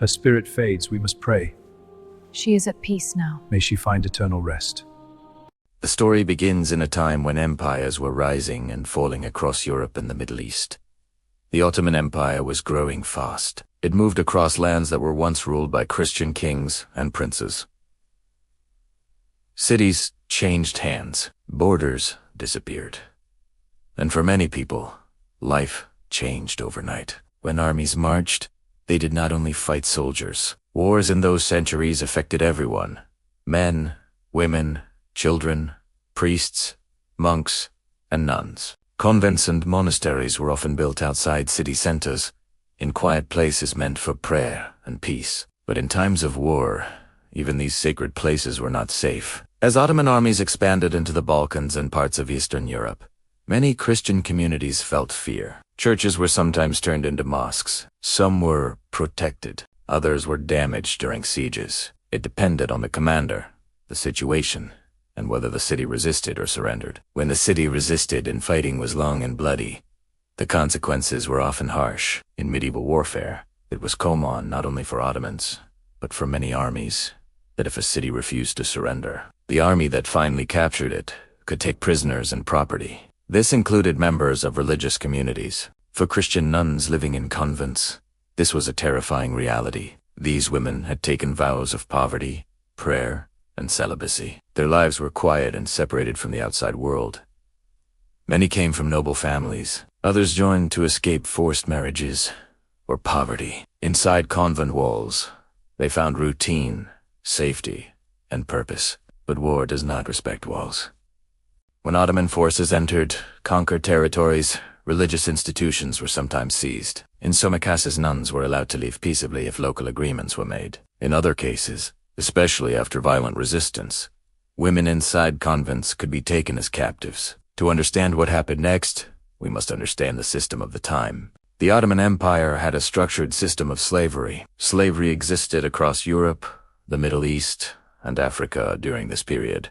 Her spirit fades, we must pray. She is at peace now. May she find eternal rest. The story begins in a time when empires were rising and falling across Europe and the Middle East. The Ottoman Empire was growing fast. It moved across lands that were once ruled by Christian kings and princes. Cities changed hands. Borders disappeared. And for many people, life changed overnight. When armies marched, they did not only fight soldiers. Wars in those centuries affected everyone: men, women, children, priests, monks, and nuns. Convents and monasteries were often built outside city centers, in quiet places meant for prayer and peace. But in times of war, even these sacred places were not safe. As Ottoman armies expanded into the Balkans and parts of Eastern Europe, many Christian communities felt fear. Churches were sometimes turned into mosques. Some were protected. Others were damaged during sieges. It depended on the commander, the situation, and whether the city resisted or surrendered. When the city resisted and fighting was long and bloody, the consequences were often harsh. In medieval warfare, it was common not only for Ottomans, but for many armies, that if a city refused to surrender, the army that finally captured it could take prisoners and property. This included members of religious communities. For Christian nuns living in convents, this was a terrifying reality. These women had taken vows of poverty, prayer, and celibacy. Their lives were quiet and separated from the outside world. Many came from noble families. Others joined to escape forced marriages or poverty. Inside convent walls, they found routine, safety, and purpose. But war does not respect walls. When Ottoman forces entered, conquered territories, religious institutions were sometimes seized. In some cases, nuns were allowed to leave peaceably if local agreements were made. In other cases, especially after violent resistance, women inside convents could be taken as captives. To understand what happened next, we must understand the system of the time. The Ottoman Empire had a structured system of slavery. Slavery existed across Europe, the Middle East, and Africa during this period.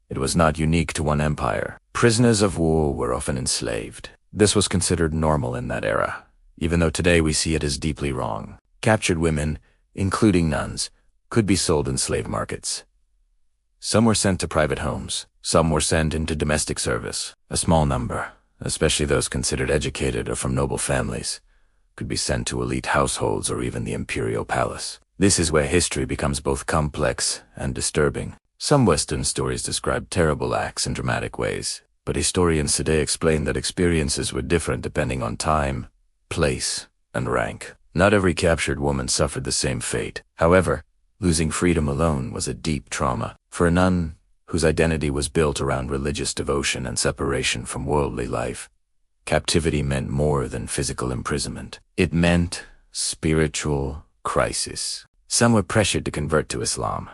It was not unique to one empire. Prisoners of war were often enslaved. This was considered normal in that era, even though today we see it as deeply wrong. Captured women, including nuns, could be sold in slave markets. Some were sent to private homes. Some were sent into domestic service. A small number, especially those considered educated or from noble families, could be sent to elite households or even the Imperial palace. This is where history becomes both complex and disturbing. Some Western stories describe terrible acts in dramatic ways, but historians today explain that experiences were different depending on time, place, and rank. Not every captured woman suffered the same fate. However, losing freedom alone was a deep trauma. For a nun, whose identity was built around religious devotion and separation from worldly life, captivity meant more than physical imprisonment. It meant spiritual crisis. Some were pressured to convert to Islam.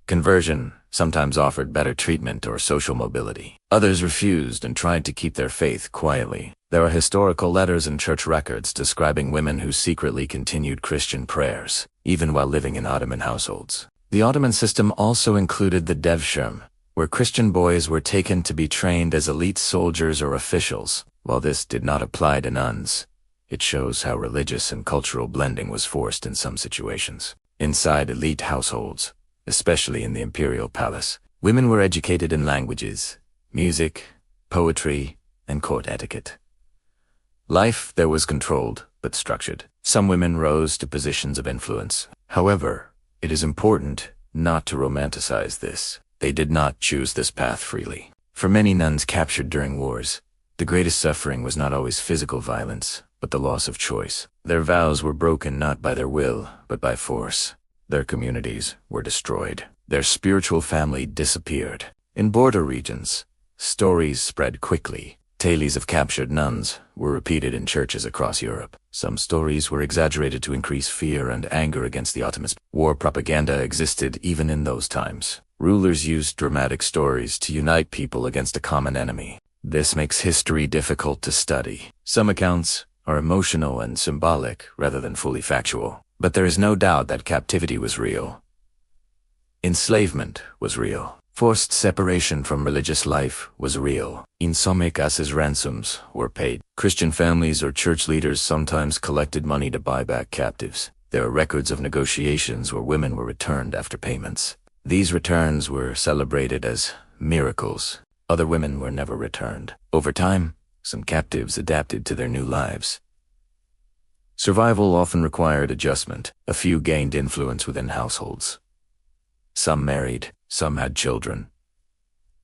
Conversion sometimes offered better treatment or social mobility. Others refused and tried to keep their faith quietly. There are historical letters and church records describing women who secretly continued Christian prayers, even while living in Ottoman households. The Ottoman system also included the devshirme, where Christian boys were taken to be trained as elite soldiers or officials. While this did not apply to nuns, it shows how religious and cultural blending was forced in some situations. Inside elite households, especially in the Imperial palace, women were educated in languages, music, poetry, and court etiquette. Life there was controlled, but structured. Some women rose to positions of influence. However, it is important not to romanticize this. They did not choose this path freely. For many nuns captured during wars, the greatest suffering was not always physical violence, but the loss of choice. Their vows were broken not by their will, but by force. Their communities were destroyed. Their spiritual family disappeared. In border regions, stories spread quickly. Tales of captured nuns were repeated in churches across Europe. Some stories were exaggerated to increase fear and anger against the Ottomans. War propaganda existed even in those times. Rulers used dramatic stories to unite people against a common enemy. This makes history difficult to study. Some accounts are emotional and symbolic rather than fully factual. But there is no doubt that captivity was real. Enslavement was real. Forced separation from religious life was real. In some cases, ransoms were paid. Christian families or church leaders sometimes collected money to buy back captives. There are records of negotiations where women were returned after payments. These returns were celebrated as miracles. Other women were never returned. Over time, some captives adapted to their new lives. Survival often required adjustment. A few gained influence within households. Some married, some had children.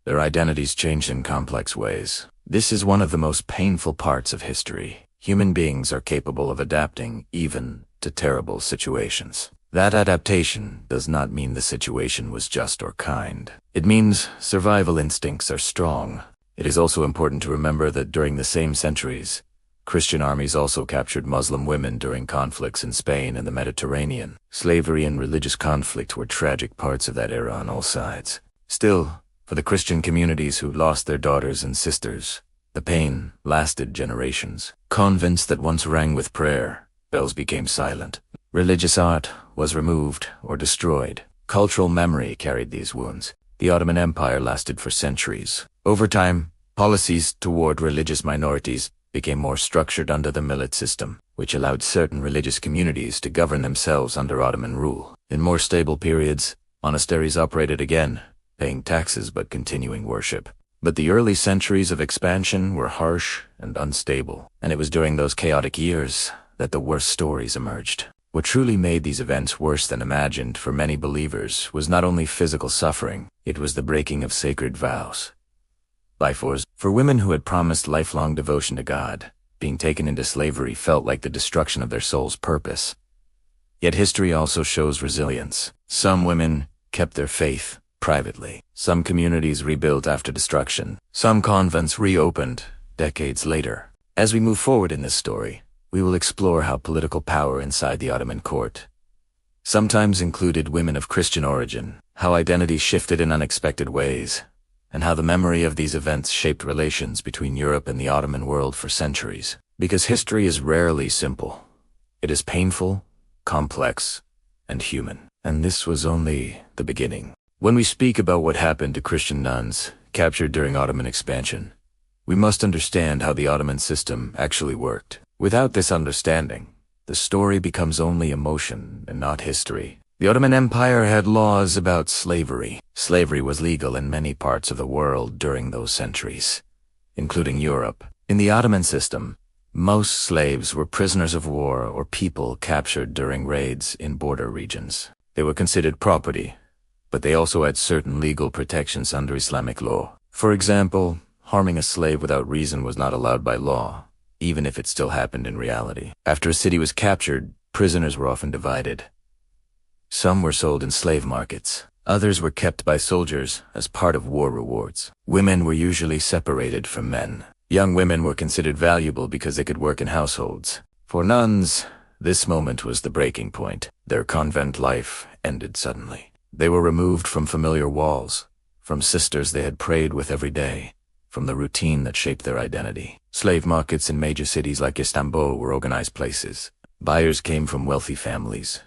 Their identities changed in complex ways. This is one of the most painful parts of history. Human beings are capable of adapting even to terrible situations. That adaptation does not mean the situation was just or kind. It means survival instincts are strong. It is also important to remember that during the same centuries, Christian armies also captured Muslim women during conflicts in Spain and the Mediterranean. Slavery and religious conflict were tragic parts of that era on all sides. Still, for the Christian communities who lost their daughters and sisters, the pain lasted generations. Convents that once rang with prayer, bells became silent. Religious art was removed or destroyed. Cultural memory carried these wounds. The Ottoman Empire lasted for centuries. Over time, policies toward religious minorities became more structured under the millet system, which allowed certain religious communities to govern themselves under Ottoman rule. In more stable periods, monasteries operated again, paying taxes but continuing worship. But the early centuries of expansion were harsh and unstable, and it was during those chaotic years that the worst stories emerged. What truly made these events worse than imagined for many believers was not only physical suffering, it was the breaking of sacred vows. Life was, for women who had promised lifelong devotion to God, being taken into slavery felt like the destruction of their soul's purpose. Yet history also shows resilience. Some women kept their faith privately. Some communities rebuilt after destruction. Some convents reopened decades later. As we move forward in this story, we will explore how political power inside the Ottoman court sometimes included women of Christian origin, how identity shifted in unexpected ways, and how the memory of these events shaped relations between Europe and the Ottoman world for centuries. Because history is rarely simple. It is painful, complex, and human. And this was only the beginning. When we speak about what happened to Christian nuns captured during Ottoman expansion, we must understand how the Ottoman system actually worked. Without this understanding, the story becomes only emotion and not history. The Ottoman Empire had laws about slavery. Slavery was legal in many parts of the world during those centuries, including Europe. In the Ottoman system, most slaves were prisoners of war or people captured during raids in border regions. They were considered property, but they also had certain legal protections under Islamic law. For example, harming a slave without reason was not allowed by law, even if it still happened in reality. After a city was captured, prisoners were often divided. Some were sold in slave markets. Others were kept by soldiers as part of war rewards. Women were usually separated from men. Young women were considered valuable because they could work in households. For nuns, this moment was the breaking point. Their convent life ended suddenly. They were removed from familiar walls, from sisters they had prayed with every day, from the routine that shaped their identity. Slave markets in major cities like Istanbul were organized places. Buyers came from wealthy families.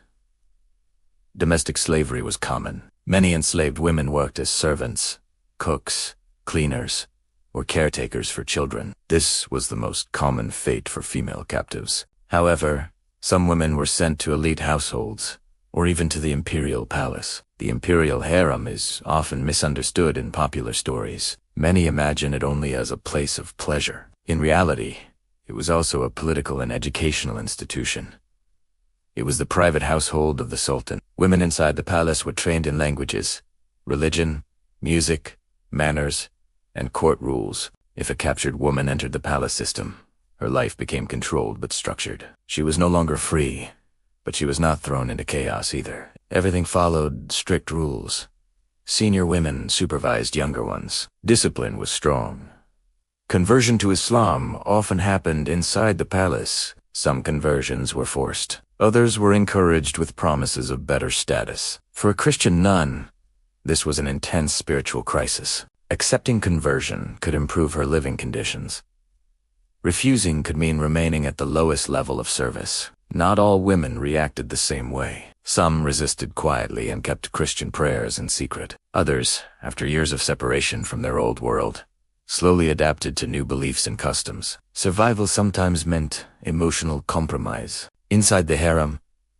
Domestic slavery was common. Many enslaved women worked as servants, cooks, cleaners, or caretakers for children. This was the most common fate for female captives. However, some women were sent to elite households, or even to the Imperial palace. The Imperial Harem is often misunderstood in popular stories. Many imagine it only as a place of pleasure. In reality, it was also a political and educational institution. It was the private household of the Sultan. Women inside the palace were trained in languages, religion, music, manners, and court rules. If a captured woman entered the palace system, her life became controlled but structured. She was no longer free, but she was not thrown into chaos either. Everything followed strict rules. Senior women supervised younger ones. Discipline was strong. Conversion to Islam often happened inside the palace. Some conversions were forced. Others were encouraged with promises of better status. For a Christian nun, this was an intense spiritual crisis. Accepting conversion could improve her living conditions. Refusing could mean remaining at the lowest level of service. Not all women reacted the same way. Some resisted quietly and kept Christian prayers in secret. Others, after years of separation from their old world, slowly adapted to new beliefs and customs. Survival sometimes meant emotional compromise. Inside the harem,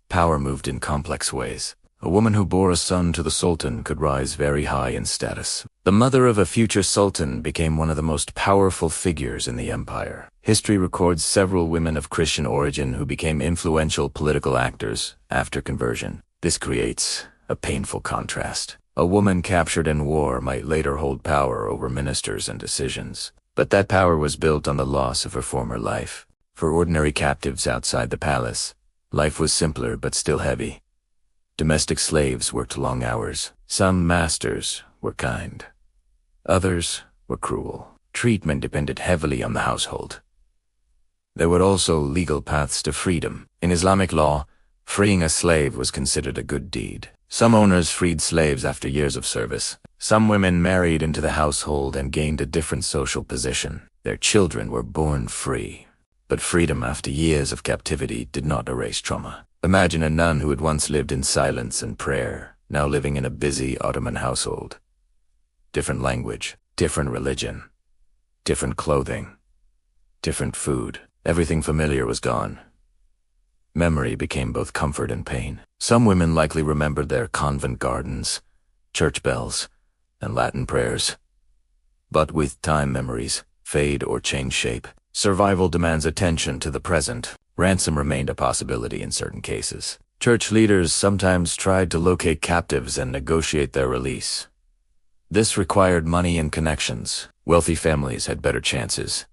Power moved in complex ways. A woman who bore a son to the sultan could rise very high in status. The mother of a future sultan became one of the most powerful figures in the empire. History records several women of Christian origin who became influential political actors after conversion. This creates a painful contrast. A woman captured in war might later hold power over ministers and decisions, but that power was built on the loss of her former life. For ordinary captives outside the palace, life was simpler but still heavy. Domestic slaves worked long hours. Some masters were kind. Others were cruel. Treatment depended heavily on the household. There were also legal paths to freedom. In Islamic law, freeing a slave was considered a good deed. Some owners freed slaves after years of service. Some women married into the household and gained a different social position. Their children were born free. But freedom after years of captivity did not erase trauma. Imagine a nun who had once lived in silence and prayer, now living in a busy Ottoman household. Different language, different religion, different clothing, different food. Everything familiar was gone. Memory became both comfort and pain. Some women likely remembered their convent gardens, church bells, and Latin prayers. But with time, memories fade or change shape. Survival demands attention to the present. Ransom remained a possibility in certain cases. Church leaders sometimes tried to locate captives and negotiate their release. This required money and connections. Wealthy families had better chances.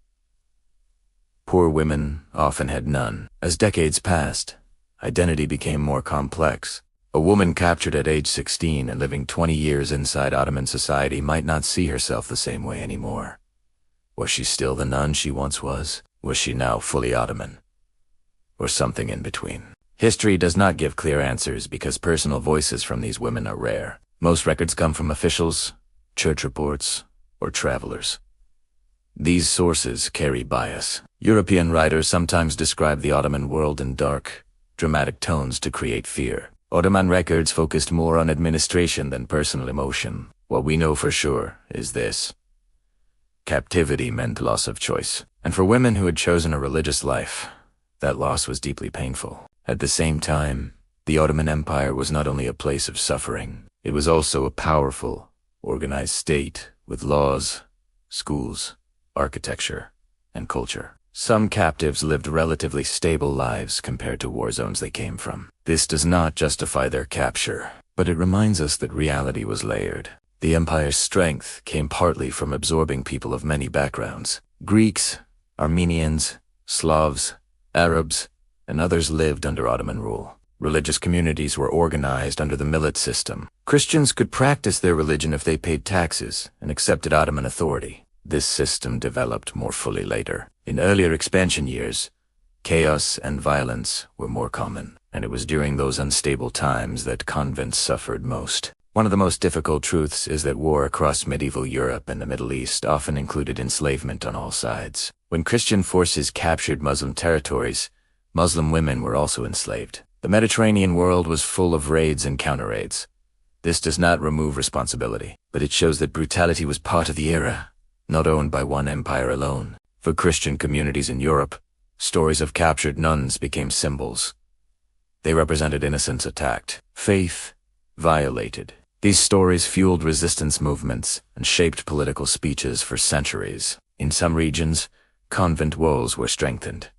Poor women often had none. As decades passed, identity became more complex. A woman captured at age 16 and living 20 years inside Ottoman society might not see herself the same way anymore. Was she still the nun she once was? Was she now fully Ottoman? Or something in between? History does not give clear answers because personal voices from these women are rare. Most records come from officials, church reports, or travelers. These sources carry bias. European writers sometimes describe the Ottoman world in dark, dramatic tones to create fear. Ottoman records focused more on administration than personal emotion. What we know for sure is this: captivity meant loss of choice. And for women who had chosen a religious life, that loss was deeply painful. At the same time, the Ottoman Empire was not only a place of suffering, it was also a powerful, organized state with laws, schools, architecture, and culture. Some captives lived relatively stable lives compared to war zones they came from. This does not justify their capture, but it reminds us that reality was layered. The empire's strength came partly from absorbing people of many backgrounds. Greeks, Armenians, Slavs, Arabs, and others lived under Ottoman rule. Religious communities were organized under the millet system. Christians could practice their religion if they paid taxes and accepted Ottoman authority. This system developed more fully later. In earlier expansion years, chaos and violence were more common, and it was during those unstable times that convents suffered most. One of the most difficult truths is that war across medieval Europe and the Middle East often included enslavement on all sides. When Christian forces captured Muslim territories, Muslim women were also enslaved. The Mediterranean world was full of raids and counter-raids. This does not remove responsibility, but it shows that brutality was part of the era, not owned by one empire alone. For Christian communities in Europe, stories of captured nuns became symbols. They represented innocence attacked, faith violated. These stories fueled resistance movements and shaped political speeches for centuries. In some regions, convent walls were strengthened.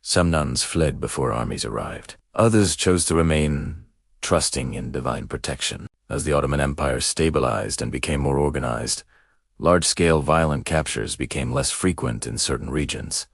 Some nuns fled before armies arrived. Others chose to remain, trusting in divine protection. As the Ottoman Empire stabilized and became more organized, large-scale violent captures became less frequent in certain regions.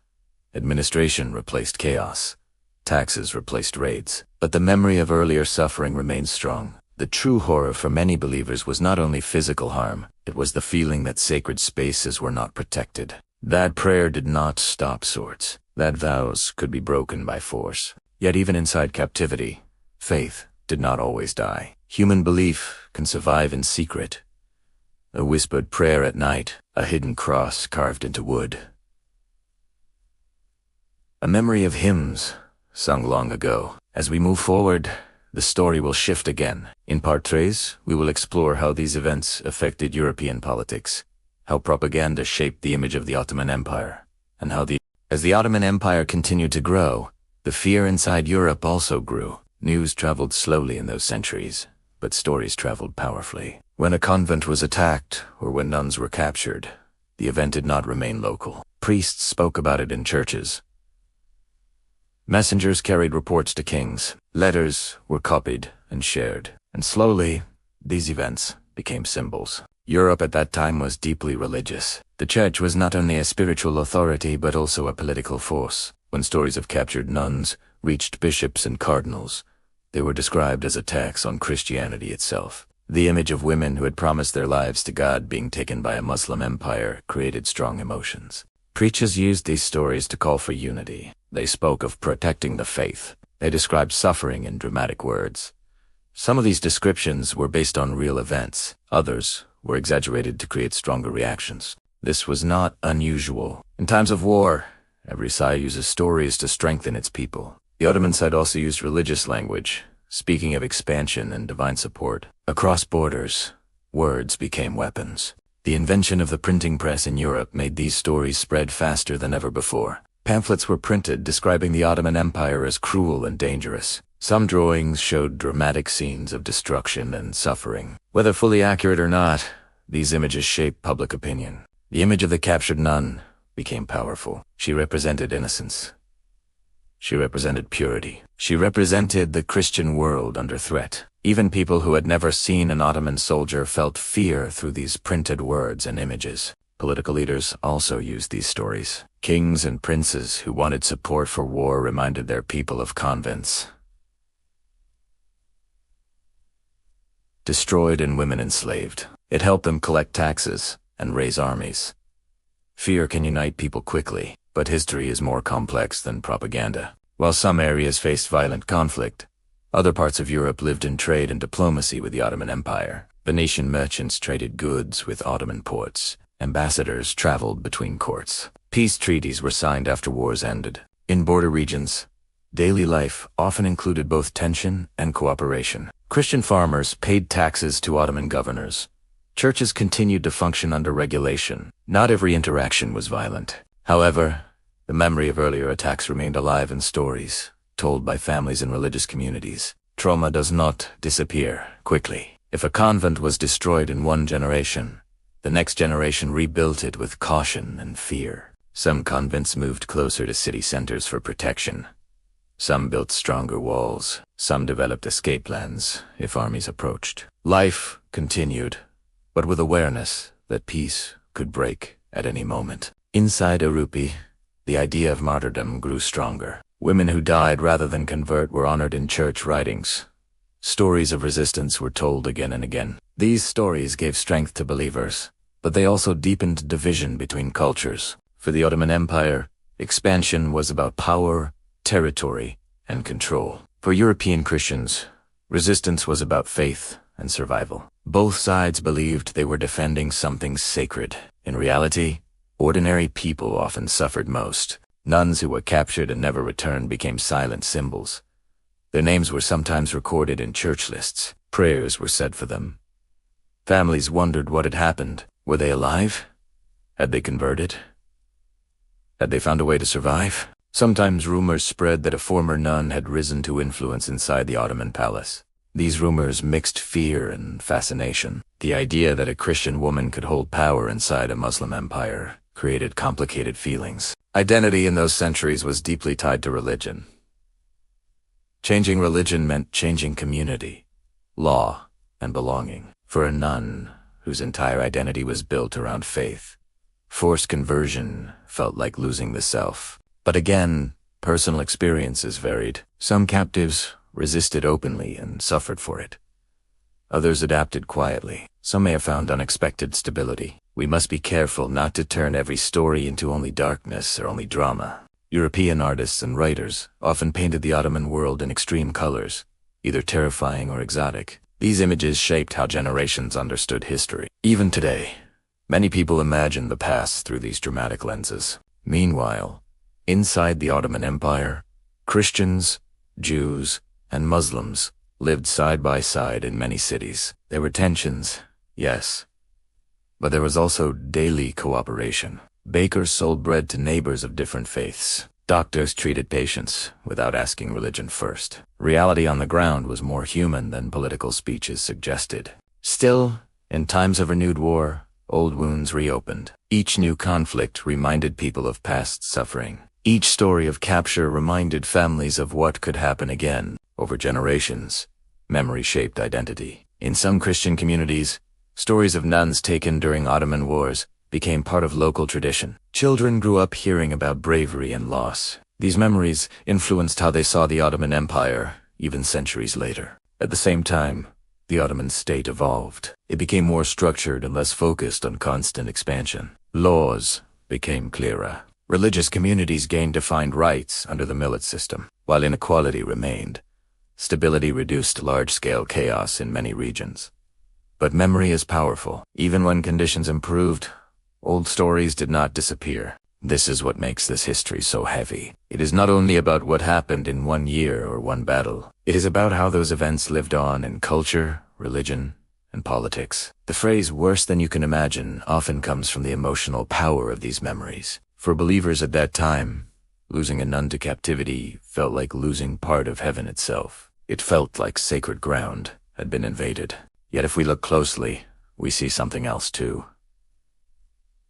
Administration replaced chaos. Taxes replaced raids. But the memory of earlier suffering remained strong. The true horror for many believers was not only physical harm, it was the feeling that sacred spaces were not protected. That prayer did not stop swords. That vows could be broken by force. Yet even inside captivity, faith did not always die. Human belief can survive in secret. A whispered prayer at night, a hidden cross carved into wood. A memory of hymns sung long ago. As we move forward, the story will shift again. In Part 3, we will explore how these events affected European politics, how propaganda shaped the image of the Ottoman Empire, and how as the Ottoman Empire continued to grow, the fear inside Europe also grew. News traveled slowly in those centuries, but stories traveled powerfully. When a convent was attacked or when nuns were captured, the event did not remain local. Priests spoke about it in churches. Messengers carried reports to kings. Letters were copied and shared. And slowly, these events became symbols. Europe at that time was deeply religious. The church was not only a spiritual authority but also a political force. When stories of captured nuns reached bishops and cardinals, they were described as attacks on Christianity itself. The image of women who had promised their lives to God being taken by a Muslim empire created strong emotions. Preachers used these stories to call for unity. They spoke of protecting the faith. They described suffering in dramatic words. Some of these descriptions were based on real events. Others were exaggerated to create stronger reactions. This was not unusual. In times of war, every side uses stories to strengthen its people. The Ottoman side also used religious language, speaking of expansion and divine support. Across borders, words became weapons. The invention of the printing press in Europe made these stories spread faster than ever before. Pamphlets were printed describing the Ottoman Empire as cruel and dangerous. Some drawings showed dramatic scenes of destruction and suffering. Whether fully accurate or not, these images shaped public opinion. The image of the captured nun became powerful. She represented innocence. She represented purity. She represented the Christian world under threat. Even people who had never seen an Ottoman soldier felt fear through these printed words and images. Political leaders also used these stories. Kings and princes who wanted support for war reminded their people of convents destroyed and women enslaved. It helped them collect taxes and raise armies. Fear can unite people quickly, but history is more complex than propaganda. While some areas faced violent conflict, other parts of Europe lived in trade and diplomacy with the Ottoman Empire. Venetian merchants traded goods with Ottoman ports. Ambassadors traveled between courts. Peace treaties were signed after wars ended. In border regions, daily life often included both tension and cooperation. Christian farmers paid taxes to Ottoman governors. Churches continued to function under regulation. Not every interaction was violent. However, the memory of earlier attacks remained alive in stories told by families and religious communities. Trauma does not disappear quickly. If a convent was destroyed in one generation, the next generation rebuilt it with caution and fear. Some convents moved closer to city centers for protection. Some built stronger walls. Some developed escape plans if armies approached. Life continued, but with awareness that peace could break at any moment. Inside Arupi, the idea of martyrdom grew stronger. Women who died rather than convert were honored in church writings. Stories of resistance were told again and again. These stories gave strength to believers, but they also deepened division between cultures. For the Ottoman Empire, expansion was about power, territory, and control. For European Christians, resistance was about faith and survival. Both sides believed they were defending something sacred. In reality, ordinary people often suffered most. Nuns who were captured and never returned became silent symbols. Their names were sometimes recorded in church lists. Prayers were said for them. Families wondered what had happened. Were they alive? Had they converted? Had they found a way to survive? Sometimes rumors spread that a former nun had risen to influence inside the Ottoman palace. These rumors mixed fear and fascination. The idea that a Christian woman could hold power inside a Muslim empire created complicated feelings. Identity in those centuries was deeply tied to religion. Changing religion meant changing community, law, and belonging. For a nun, whose entire identity was built around faith, forced conversion felt like losing the self. But again, personal experiences varied. Some captives resisted openly and suffered for it. Others adapted quietly. Some may have found unexpected stability. We must be careful not to turn every story into only darkness or only drama. European artists and writers often painted the Ottoman world in extreme colors, either terrifying or exotic. These images shaped how generations understood history. Even today, many people imagine the past through these dramatic lenses. Meanwhile, inside the Ottoman Empire, Christians, Jews, and Muslims lived side by side in many cities. There were tensions, yes, but there was also daily cooperation. Bakers sold bread to neighbors of different faiths. Doctors treated patients without asking religion first. Reality on the ground was more human than political speeches suggested. Still, in times of renewed war, old wounds reopened. Each new conflict reminded people of past suffering. Each story of capture reminded families of what could happen again. Over generations, memory shaped identity. In some Christian communities, stories of nuns taken during Ottoman wars became part of local tradition. Children grew up hearing about bravery and loss. These memories influenced how they saw the Ottoman Empire, even centuries later. At the same time, the Ottoman state evolved. It became more structured and less focused on constant expansion. Laws became clearer. Religious communities gained defined rights under the millet system. While inequality remained, stability reduced large-scale chaos in many regions. But memory is powerful. Even when conditions improved, old stories did not disappear. This is what makes this history so heavy. It is not only about what happened in one year or one battle. It is about how those events lived on in culture, religion, and politics. The phrase "worse than you can imagine" often comes from the emotional power of these memories. For believers at that time, losing a nun to captivity felt like losing part of heaven itself. It felt like sacred ground had been invaded. Yet if we look closely, we see something else too.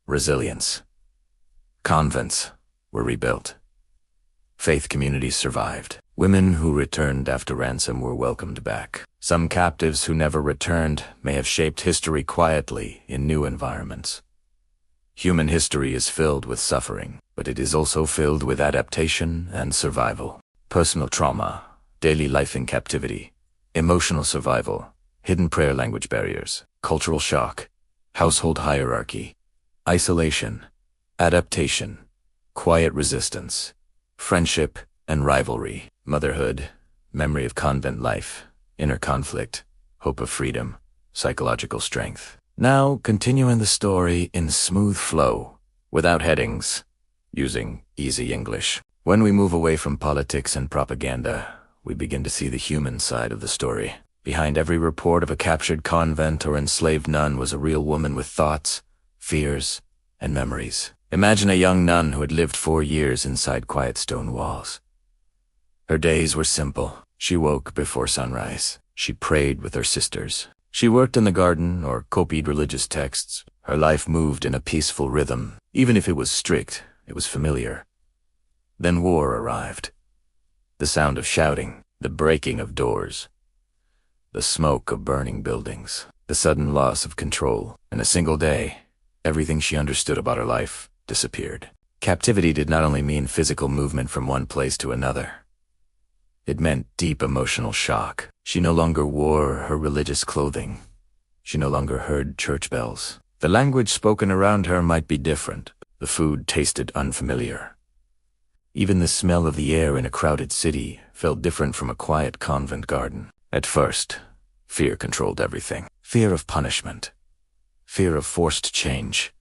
Resilience. Convents were rebuilt. Faith communities survived. Women who returned after ransom were welcomed back. Some captives who never returned may have shaped history quietly in new environments. Human history is filled with suffering, but it is also filled with adaptation and survival. Personal trauma, daily life in captivity, emotional survival, hidden prayer language barriers, cultural shock, household hierarchy, isolation, adaptation, quiet resistance, friendship and rivalry, motherhood, memory of convent life, inner conflict, hope of freedom, psychological strength. Now, continuing the story in smooth flow, without headings, using easy English. When we move away from politics and propaganda, we begin to see the human side of the story. Behind every report of a captured convent or enslaved nun was a real woman with thoughts, fears, and memories. Imagine a young nun who had lived 4 years inside quiet stone walls. Her days were simple. She woke before sunrise. She prayed with her sisters. She worked in the garden or copied religious texts. Her life moved in a peaceful rhythm. Even if it was strict, it was familiar. Then war arrived. The sound of shouting, the breaking of doors, the smoke of burning buildings, the sudden loss of control. In a single day, everything she understood about her life disappeared. Captivity did not only mean physical movement from one place to another. It meant deep emotional shock. She no longer wore her religious clothing. She no longer heard church bells. The language spoken around her might be different. The food tasted unfamiliar. Even the smell of the air in a crowded city felt different from a quiet convent garden. At first, fear controlled everything. Fear of punishment. Fear of forced change.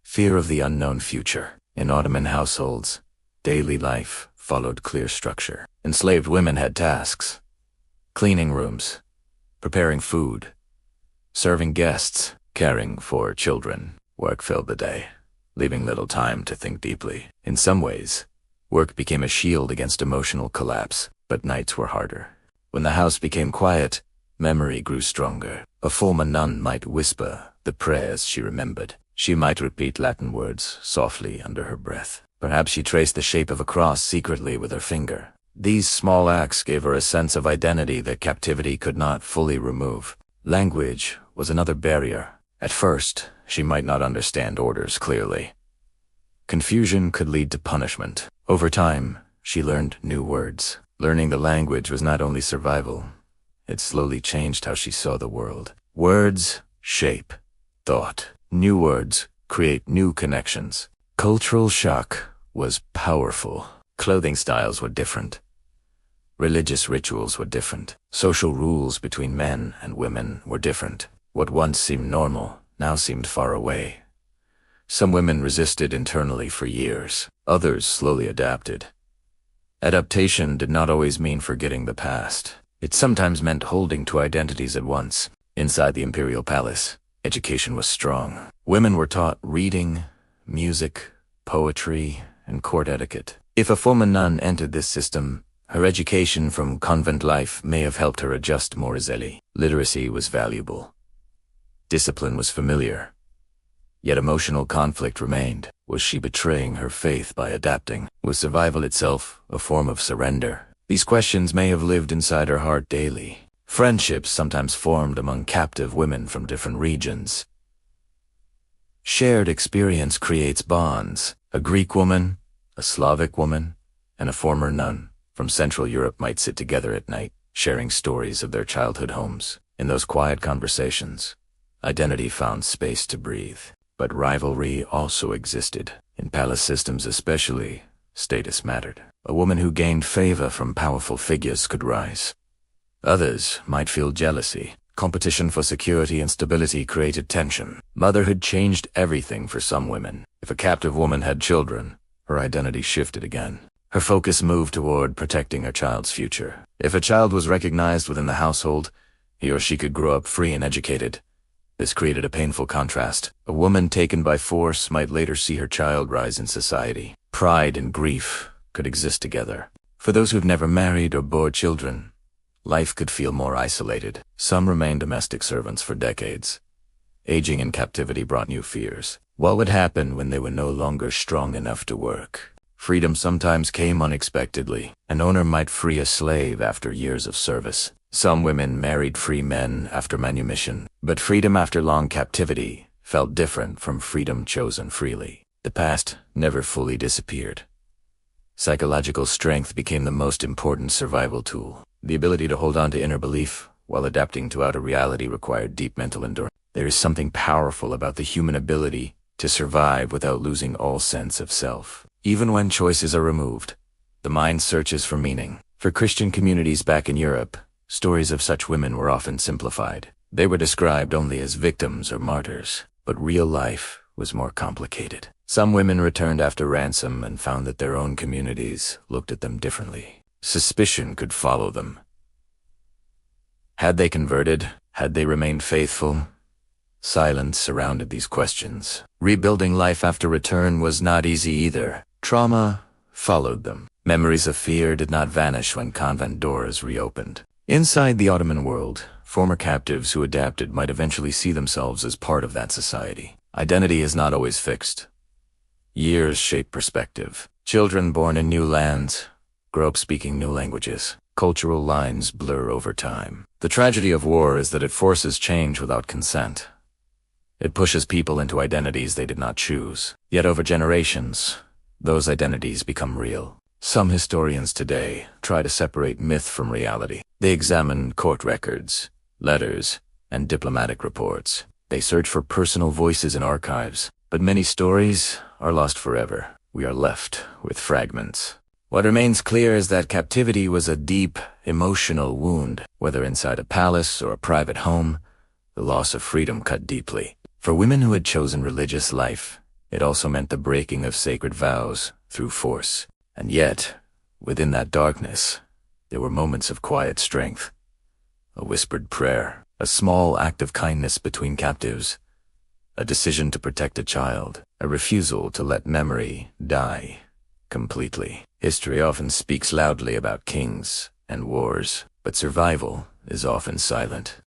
Fear of the unknown future. In Ottoman households, daily life followed clear structure. Enslaved women had tasks. Cleaning rooms, preparing food, serving guests, caring for children. Work filled the day, leaving little time to think deeply. In some ways, work became a shield against emotional collapse, but nights were harder. When the house became quiet, memory grew stronger. A former nun might whisper the prayers she remembered. She might repeat Latin words softly under her breath. Perhaps she traced the shape of a cross secretly with her finger. These small acts gave her a sense of identity that captivity could not fully remove. Language was another barrier. At first, she might not understand orders clearly. Confusion could lead to punishment. Over time, she learned new words. Learning the language was not only survival, it slowly changed how she saw the world. Words shape thought. New words create new connections. Cultural shock was powerful. Clothing styles were different. Religious rituals were different. Social rules between men and women were different. What once seemed normal now seemed far away. Some women resisted internally for years. Others slowly adapted. Adaptation did not always mean forgetting the past. It sometimes meant holding two identities at once. Inside the Imperial Palace, education was strong. Women were taught reading, music, poetry, and court etiquette. If a former nun entered this system, her education from convent life may have helped her adjust more easily. Literacy was valuable. Discipline was familiar. Yet emotional conflict remained. Was she betraying her faith by adapting? Was survival itself a form of surrender? These questions may have lived inside her heart daily. Friendships sometimes formed among captive women from different regions. Shared experience creates bonds. A Greek woman, a Slavic woman, and a former nun from Central Europe might sit together at night, sharing stories of their childhood homes. In those quiet conversations, identity found space to breathe. But rivalry also existed. In palace systems especially, status mattered. A woman who gained favor from powerful figures could rise. Others might feel jealousy. Competition for security and stability created tension. Motherhood changed everything for some women. If a captive woman had children, her identity shifted again. Her focus moved toward protecting her child's future. If a child was recognized within the household, he or she could grow up free and educated. This created a painful contrast. A woman taken by force might later see her child rise in society. Pride and grief could exist together. For those who've never married or bore children, life could feel more isolated. Some remained domestic servants for decades. Aging in captivity brought new fears. What would happen when they were no longer strong enough to work? Freedom sometimes came unexpectedly. An owner might free a slave after years of service. Some women married free men after manumission. But freedom after long captivity felt different from freedom chosen freely. The past never fully disappeared. Psychological strength became the most important survival tool. The ability to hold on to inner belief while adapting to outer reality required deep mental endurance. There is something powerful about the human ability to survive without losing all sense of self. Even when choices are removed, the mind searches for meaning. For Christian communities back in Europe, stories of such women were often simplified. They were described only as victims or martyrs, but real life was more complicated. Some women returned after ransom and found that their own communities looked at them differently. Suspicion could follow them. Had they converted? Had they remained faithful? Silence surrounded these questions. Rebuilding life after return was not easy either. Trauma followed them. Memories of fear did not vanish when convent doors reopened. Inside the Ottoman world, former captives who adapted might eventually see themselves as part of that society. Identity is not always fixed. Years shape perspective. Children born in new lands grow up speaking new languages. Cultural lines blur over time. The tragedy of war is that it forces change without consent. It pushes people into identities they did not choose. Yet over generations, those identities become real. Some historians today try to separate myth from reality. They examine court records, letters, and diplomatic reports. They search for personal voices in archives. But many stories are lost forever. We are left with fragments. What remains clear is that captivity was a deep, emotional wound. Whether inside a palace or a private home, the loss of freedom cut deeply. For women who had chosen religious life, it also meant the breaking of sacred vows through force. And yet, within that darkness, there were moments of quiet strength. A whispered prayer, a small act of kindness between captives, a decision to protect a child, a refusal to let memory die completely. History often speaks loudly about kings and wars, but survival is often silent.